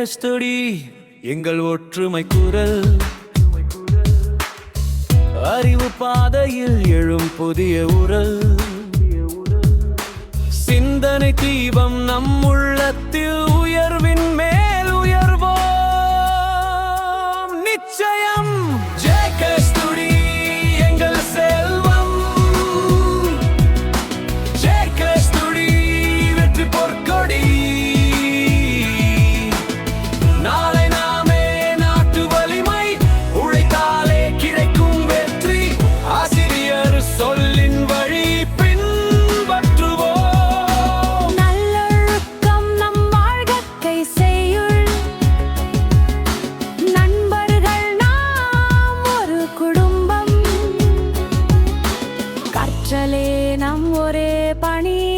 ஸ்டுடி எங்கள் ஒற்றுமை குரல். அறிவு பாதையில் எழும் புதிய உரல். சிந்தனை தீபம் நம் உள்ளத்தில் உயர்வின் மேல் உயர்வோம் நிச்சயம். JK ஸ்டுடி எங்கள் செல்வம். JK ஸ்டுடி வெற்றி பொற்கொடி. நாளை நாமே நாட்டு வலிமை உழைத்தாலே கிடைக்கும் வெற்றி. ஆசிரியர் சொல்லின் வழி பின்பற்றுவோம். நல்லொழுக்கம் நம் வாழ்க்கை செய்யுள். நண்பர்கள் நாம் ஒரு குடும்பம். கற்றலே நம் ஒரே பணி.